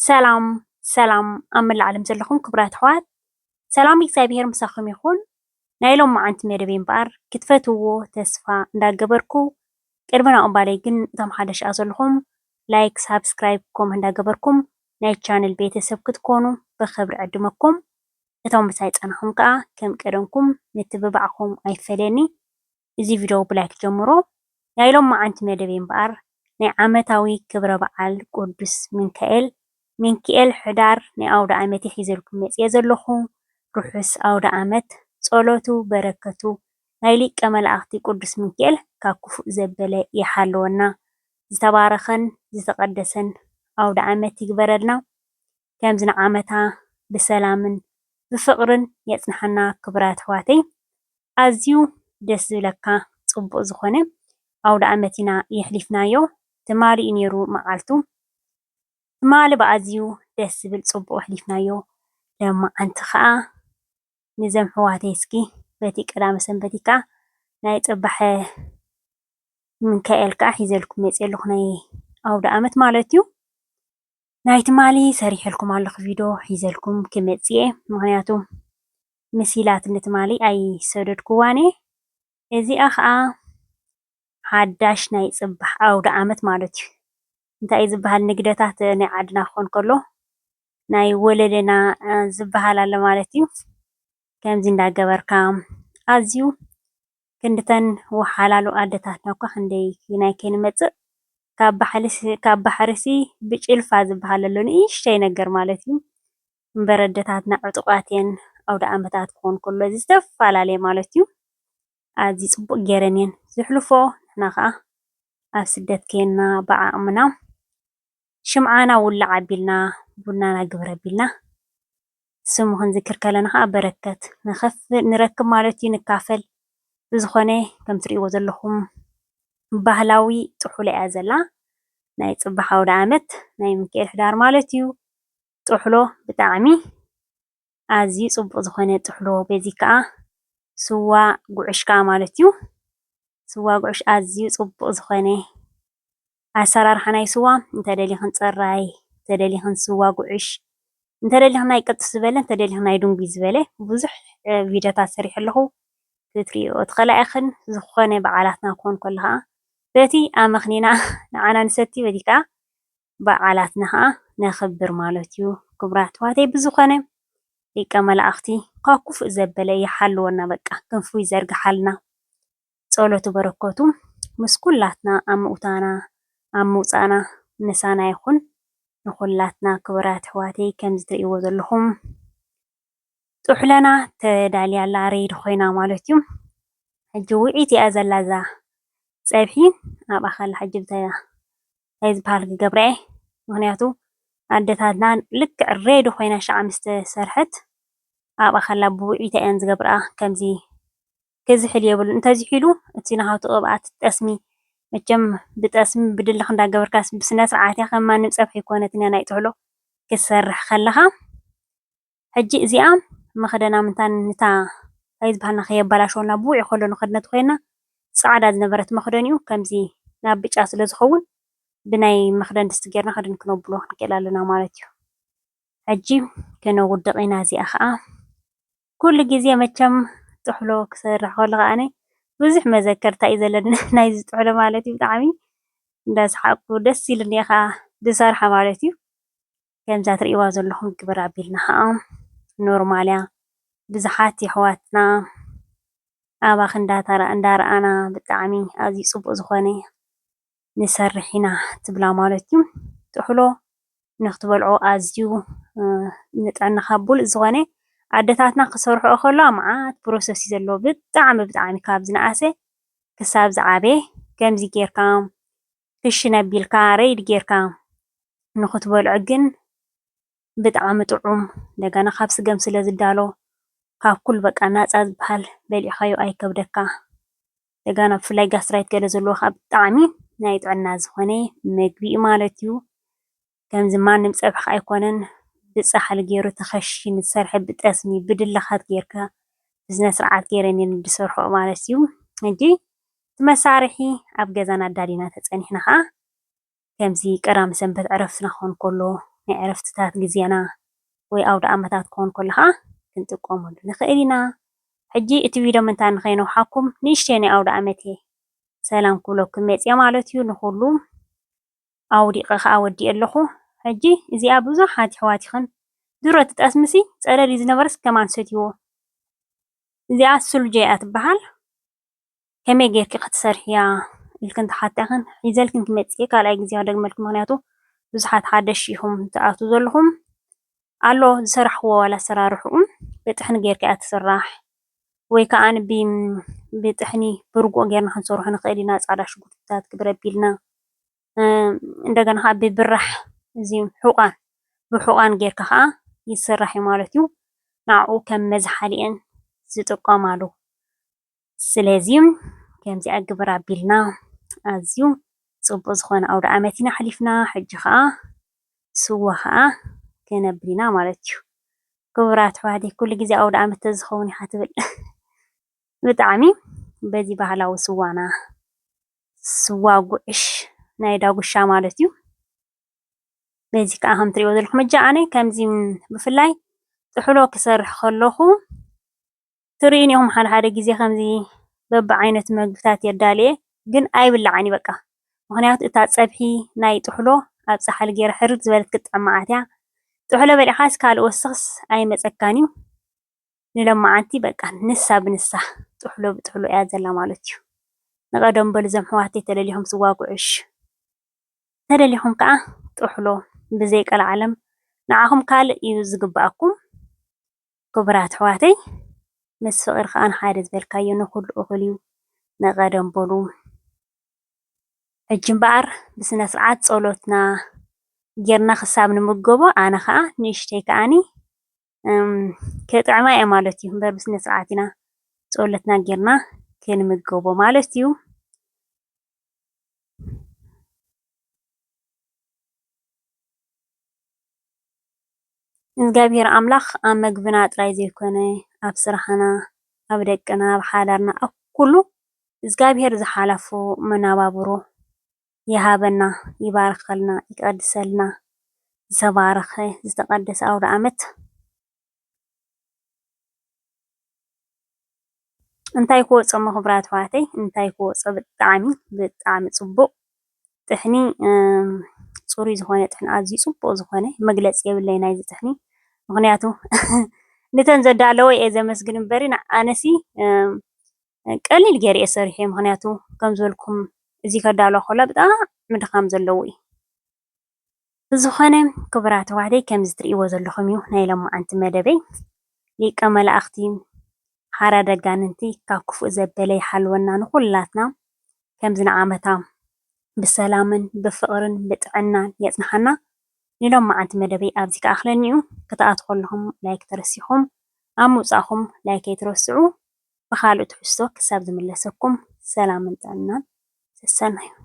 ሰላም ሰላም ኣብ መላእ ዓለም ዘለኹም ክቡራት ኣሕዋት ሰላም እግዚኣብሔር ምሳኹም ይኹን። ናይ ሎም መዓልቲ መደበይ እምበኣር ክትፈትውዎ ተስፋ እንዳገበርኩ ቅድሚ ናኡ እምበለይ ግን እቶም ሓደሽኣ ዘለኹም ላይክ ሳብስክራይብ ከምኡ እንዳገበርኩም ናይ ቻነል ቤተሰብ ክትኮኑ ብክብሪ ዕድመኩም። እቶም ምሳይ ፀናኹም ከዓ ከም ቀደምኩም ምትብባዕኹም ኣይፈለየኒ። እዚ ቪድዮ ብላይክ ጀምሮ። ናይ ሎም መዓልቲ መደበይ እምበኣር ናይ ዓመታዊ ክብረ በዓል ቅዱስ ሚንኪኤል ሕዳር ናይ ኣውደ ዓመት ሒዘልኩም መፅየ ዘለኹ። ርሑስ ኣውደ ዓመት ጸሎቱ በረከቱ ናይ ሊቀ መላእኽቲ ቅዱስ ሚንኪኤል ካብ ክፉእ ዘበለ ይሓልወና። ዝተባረኸን ዝተቐደሰን ኣውደ ዓመት ይግበረልና። ከምዚ ንዓመታ ብሰላምን ብፍቕርን የፅንሐና። ክቡራት ኣሕዋተይ ኣዝዩ ደስ ዝብለካ ፅቡቕ ዝኾነ ኣውደ ዓመት ኢና የሕሊፍናዮ። ትማሊ እዩ ነይሩ መዓልቱ ትማሊ ብኣዝዩ ደስ ዝብል ፅቡቕ ኣሕሊፍናዮ። ሎማዓንቲ ከዓ ንዘም ኣሕዋተይ እስኪ በቲ ቀዳመ ሰንበቲ ከዓ ናይ ፅባሐ ሚንካኤል ከዓ ሒዘልኩም መፅየ ኣለኹ ናይ ኣውደ ዓመት ማለት እዩ። ናይ ትማሊ ሰሪሐልኩም ኣለኹ ቪድዮ ሒዘልኩም ክመፅእ እየ። ምክንያቱ ምሲላት ንትማሊ ኣይሰደድክዋን እየ። እዚኣ ከዓ ሓዳሽ ናይ ፅባሕ ኣውደ ዓመት ማለት እዩ። እንታይ እዩ ዝበሃል ንግደታት ናይ ዓድና ክኾን ከሎ ናይ ወለደና ዝበሃል ኣሎ ማለት እዩ። ከምዚ እንዳገበርካ ኣዝዩ ክንድተን ወሓላሉ ኣዴታትና እኳ ክንደይ ናይ ከይንመፅእ ካብ ባሕርሲ ብጭልፋ ዝበሃል ኣሎ ንእሽተይ ነገር ማለት እዩ። እምበር ኣዴታትና ዕጡቃት እየን። ኣውደ ዓመታት ክኾን ከሎ ዝተፈላለየ ማለት እዩ። ኣዝዩ ፅቡቅ ገይረን እየን ዝሕልፎ። ንሕና ከዓ ኣብ ስደት ከይድና ብዓቕምና ሽምዓና ውላዕ ኣቢልና ቡናና ግብረ ኣቢልና ስሙ ክንዝክር ከለና ከዓ በረከት ንረክብ ማለት እዩ። ንካፈል ብዝኾነ ከም ትሪእዎ ዘለኹም ባህላዊ ጥሕሎ እያ ዘላ። ናይ ፅባሕ ኣውደ ዓመት ናይ ሚንኪኤል ሕዳር ማለት እዩ። ጥሕሎ ብጣዕሚ ኣዝዩ ፅቡቕ ዝኾነ ጥሕሎ በዚ ከዓ ስዋ ጉዕሽ ከዓ ማለት እዩ። ስዋ ጉዕሽ ኣዝዩ ፅቡቕ ዝኾነ ኣሰራርሓ ናይ ስዋ እንተደሊኽን ፅራይ እንተደሊኽን ስዋ ጉዕሽ እንተደሊኽን ናይ ቅጥስ ዝበለ እንተደሊኽን ናይ ድንጉይ ዝበለ ብዙሕ ቪድዮታት ሰሪሐ ኣለኹ ክትሪኦ ትኽእላ ኢኽን። ዝኾነ በዓላትና ክኾን ከሎ ከዓ በቲ ኣመኽኒና ንዓና ንሰቲ በቲ ከዓ በዓላትና ከዓ ነኽብር ማለት እዩ። ክቡራት ኣሕዋተይ ብዝኾነ ሊቀ መላእኽቲ ካብ ክፉእ ዘበለ ይሓልወና። በቃ ክንፉ ይዘርግሓልና። ጸሎቱ በረከቱ ምስ ኩላትና ኣብ ምእታና ኣብ ምውፃእና ምሳና ይኹን ንኩላትና። ክቡራት ኣሕዋተይ ከምዚ ትሪእዎ ዘለኹም ጥሕለና ተዳልያላ ሬዲ ኮይና ማለት እዩ። ሕጂ ውዒት እያ ዘላ እዛ ፀብሒ ኣብኣ ከላ ሕጂ እንታይ ዝበሃል ክገብራ እየ። ምክንያቱ ኣዴታትና ልክዕ ሬዲ ኮይና ሻዕ ምስ ተሰርሐት ኣብኣ ከላ ብውዒታ እየን ዝገብርኣ። ከምዚ ክዝሕል የብሉ እንተዝሒሉ እቲ ናሃቱ ቅብኣት ጠስሚ መቸም ብጠስሚ ብድልክ እንዳገበርካ ብስነ ስርዓት እያ ከም ማንም ፀብሒ ኮነትን እያ ናይ ጥሕሎ ክትሰርሕ ከለኻ። ሕጂ እዚኣ መኽደና ምንታን ንታ እንታይ ዝበሃል ከየበላሸወና ብውዒ ከሎ ንኽድነት ኮይና ፃዕዳ ዝነበረት መኽደኒኡ ከምዚ ናብ ብጫ ስለ ዝኸውን ብናይ መኽደን ድስቲ ጌርና ክድን ክነብሎ ንክእል ኣለና ማለት እዩ። ሕጂ ክነውድቕ ኢና። እዚኣ ከዓ ኩሉ ግዜ መቸም ጥሕሎ ክሰርሕ ከለካ ኣነ ብዙሕ መዘከርታ እዩ ዘለኒ ናይዚ ጥሕሎ ማለት እዩ። ብጣዕሚ እንዳሰሓቅኩ ደስ ኢሉኒ እየ ከዓ ዝሰርሓ ማለት እዩ። ከምዛ ትሪእዋ ዘለኹም ግብረ ኣቢልና ከዓ ኖርማል እያ። ብዙሓት ኣሕዋትና ኣባኽ እንዳረኣና ብጣዕሚ ኣዝዩ ፅቡቕ ዝኾነ ንሰርሕ ኢና ትብላ ማለት እዩ። ጥሕሎ ንክትበልዖ ኣዝዩ ንጥዕናኻ ብሉፅ ዝኾነ ኣዴታትና ክሰርሕኦ ከለዋ መዓት ፕሮሰስ እዩ ዘለዎ። ብጣዕሚ ብጣዕሚ ካብ ዝነኣሰ ክሳብ ዝዓበየ ከምዚ ጌርካ ክሽነ ኣቢልካ ሬድ ጌርካ ንክትበልዖ ግን ብጣዕሚ ጥዑም እንደገና ካብ ስገም ስለ ዝዳሎ ካብ ኩሉ በቃ ናፃ ዝበሃል በሊዕኻዮ ኣይከብደካ። እንደገና ብፍላይ ጋስትራይት ገለ ዘለዎ ከዓ ብጣዕሚ ናይ ጥዕና ዝኾነ ምግቢ እዩ ማለት እዩ። ከምዚ ማንም ፀብሒ ኣይኮነን ብፃሕሊ ገይሩ ተኸሺኑ ዝሰርሐ ብጠስሚ ብድልኻት ጌርካ ብስነ ስርዓት ገይረን እየን ዝሰርሕኦ ማለት እዩ። ሕጂ እቲ መሳርሒ ኣብ ገዛና ኣዳሊና ተፀኒሕና ከዓ ከምዚ ቀዳም ሰንበት ዕረፍትና ክኾን ከሎ ናይ ዕረፍትታት ግዜና ወይ ኣውደ ዓመታት ክኾን ከሎ ከዓ ክንጥቀመሉ ንኽእል ኢና። ሕጂ እቲ ቪድዮ ምንታይ ንኸይነውሓኩም ንእሽተይ ናይ ኣውደ ዓመት እየ ሰላም ክብለኩም መፅየ ማለት እዩ። ንኹሉ ኣውዲቐ ከዓ ወዲእ ኣለኹ። ሕጂ እዚኣ ብዙሓት ኣሕዋቲኽን ድሮ ትጠስምሲ ፀለል እዩ ዝነበረስ ከማን ሰትይዎ። እዚኣ ሱልጆ እያ ትበሃል። ከመይ ጌርኪ ክትሰርሕያ ኢልክን ተሓቲኽን ሒዘልክን ክመፅእ እየ ካልኣይ ግዜ ክደግመልኩም። ምክንያቱ ብዙሓት ሓደሽቲ ኢኹም ትኣትዉ ዘለኹም ኣሎ ዝሰራሕክዎ ዋላ ኣሰራርሕኡ ብጥሕኒ ጌርካ እያ ትስራሕ ወይ ከዓ ብጥሕኒ ብርጉኦ ጌርና ክንሰርሖ ንኽእል ኢና። ፃዕዳ ሽጉርትታት ክብረ ኣቢልና እንደገና ከዓ ብብራሕ እዚ ብሑቓን ጌርካ ከዓ ይስራሕ እዩ ማለት እዩ። ንዕኡ ከም መዝሓሊ እየን ዝጥቀማሉ። ስለዚ ከምዚ ኣግብር ኣቢልና ኣዝዩ ፅቡቅ ዝኾነ ኣውደ ዓመት ኢና ሓሊፍና። ሕጂ ከዓ ስዋ ከዓ ከነብል ኢና ማለት እዩ። ክቡራት ኣሕዋተይ ኩሉ ግዜ ኣውደ ዓመት ተዝኸውን ኢኻ ትብል ብጣዕሚ በዚ ባህላዊ ስዋና ስዋ ጉዕሽ ናይ ዳጉሻ ማለት እዩ። በዚ ከዓ ከም ትሪእዎ ዘለኹም ሕጂ ኣነ ከምዚ ብፍላይ ጥሕሎ ክሰርሕ ከለኹ ትሪኡኒ ኢኹም ሓደ ሓደ ግዜ ከምዚ በቢዓይነቱ ምግብታት የዳልየ ግን ኣይብላዕን በቃ። ምክንያቱ እታ ፀብሒ ናይ ጥሕሎ ኣብ ፃሕሊ ገይረ ሕርድ ዝበለት ክትጥዕመዓት እያ። ጥሕሎ በሊዕኻስ ካልእ ወስኽስ ኣይመፀካን እዩ። ንሎማዓንቲ በቃ ንሳ ብንሳ ጥሕሎ ብጥሕሎ እያ ዘላ ማለት እዩ። ንቐደም በሉ እዞም ኣሕዋተይ ተደሊኹም ስዋ ጉዕሽ ተደሊኹም ከዓ ጥሕሎ ብዘይቀልዓለም ንዓኹም ካልእ እዩ ዝግባኣኩም። ክቡራት ኣሕዋተይ ምስ ፍቅሪ ከዓ ንሓደ ዝበልካዮ ንኩሉ እኹል እዩ። ንቐደም በሉ ሕጂ እምበኣር ብስነ ስርዓት ፀሎትና ጌርና ክሳብ ንምገቦ ኣነ ከዓ ንእሽተይ ከዓኒ ከጥዕማ እየ ማለት እዩ። እምበር ብስነ ስርዓት ኢና ፀሎትና ጌርና ክንምገቦ ማለት እዩ። እግዚኣብሔር ኣምላኽ ኣብ መግብና ጥራይ ዘይኮነ ኣብ ስራሕና፣ ኣብ ደቅና፣ ኣብ ሓዳርና ኣብ ኩሉ እግዚኣብሔር ዝሓለፎ መነባብሮ ይሃበና፣ ይባርከልና፣ ይቀድሰልና። ዝተባረኸ ዝተቀደሰ ኣውደ ዓመት እንታይ ክወፆሞ ክቡራት ኣሕዋተይ እንታይ ክወፆ ብጣዕሚ ብጣዕሚ ፅቡቅ ጥሕኒ ፅሩይ ዝኾነ ጥሕኒ ኣዝዩ ፅቡቅ ዝኾነ መግለፂ የብለይ ናይዚ ጥሕኒ። ምክንያቱ ነተን ዘዳለወ እየ ዘመስግን እምበሪ ኣነሲ ቀሊል ገይረ እየ ሰሪሐ። ምክንያቱ ከም ዝበልኩም እዚ ከዳልዎ ከሎ ብጣዕሚ ድኻም ዘለዎ እዩ። ዝኾነ ክቡራት ኣሕዋተይ ከምዚ ትሪእዎ ዘለኹም እዩ ናይ ሎማዓንቲ መደበይ። ሊቀ መላእኽቲ ሓራ ደጋንንቲ ካብ ክፉእ ዘበለ ይሓልወና ንኩላትና ከምዚ ንዓመታ ብሰላምን ብፍቅርን ብጥዕናን የፅንሐና። ንሎማዓንቲ መደበይ ኣብዚ ከኣኽለኒ እዩ። ክትኣትዉ ከለኹም ላይክ ተረሲኹም ኣብ ምውፃእኹም ላይክ ኣይትረስዑ። ብካልእ ትሕዝቶ ክሳብ ዝምለሰኩም ሰላምን ጥዕናን ሰናይ እዩ።